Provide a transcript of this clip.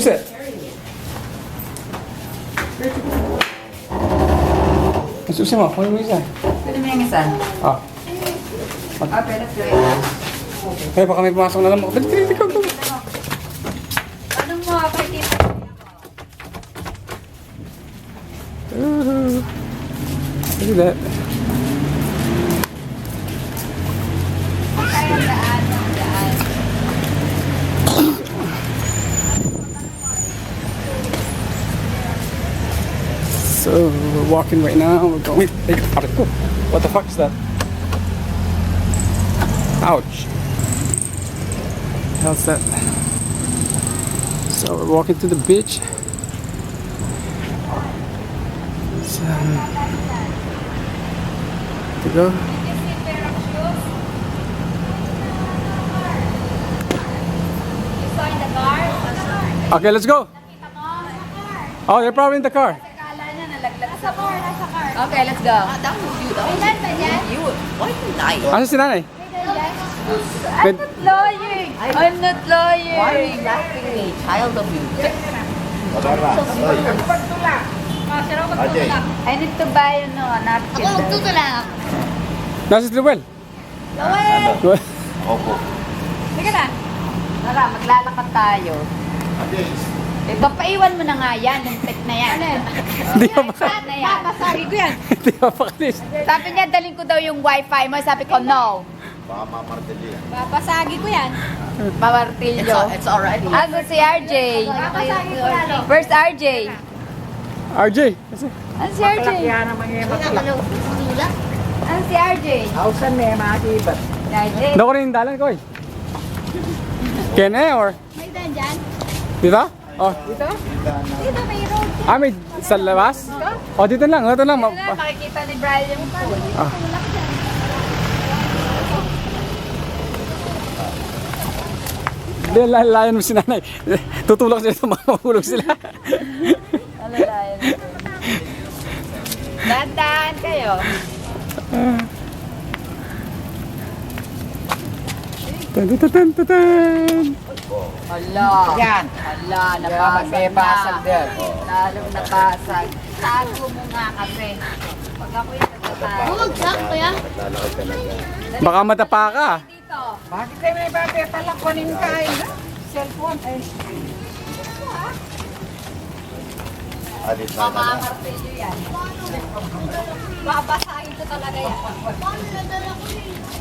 it? Susi mo, kunin mo isa. Pwede mo yung isa? Ah. Okay, let's go. Kaya baka may pumasok na lang mo. Dali, go. Anong mo? Pakikita. Look at that. Kaya daan. So we're walking right now. We're going. What the fuck is that? Ouch. How's that? So we're walking to the beach. So, to go. Okay, let's go. Oh, you're probably in the car. Nasa car. Okay, let's go. Asa si nanay? I'm not lying. I'm not lying. Why are you laughing at me? Child of you. I need to buy napkin. Ako magtutulak. Nasa si Luel? Laway! Opo. Sige na. Tara, maglalakad tayo. Ito, paiwan mo na nga yan. Yung tech na yan. Hindi ka baka. Na yan. Masagi ko yan. Hindi ka bakalis. Sabi niya, dalhin ko daw yung wifi mo. Sabi ko, no. Baka mamartilyo yan. Babasagi ko yan. Mamartilyo. It's already. Asa si RJ? Babasagi ko yan. Where's RJ? RJ. Kasi. Ano si RJ? Ano si RJ? Hausan may makibat. RJ. Dako rin yung dalan ko eh. Kene or? May daan dyan? Dito? Oh. Dito may road. May sa labas? Oh, dito lang. Dito lang. Ito na, makikita ni Brian yung pool. Ah. Hindi, lalayan mo si nanay. Tutulak sila sa mga mahulog sila. Ano na yun? Dahan-dahan kayo. Tan. Hala. Yan. Hala, May nabasag basag na. din. Lalong nabasag. Tago mo nga kasi. Pag ako yung nagkakaroon. Bumagsak kaya? Naglalakad talaga. Baka matapa ka. Dito. Bakit kayo may papetalang kunin kain? Cellphone. Eh. Alis na ka na. Mamamartilyo yan. Babasagin ko talaga yan. Paano nadala ko eh?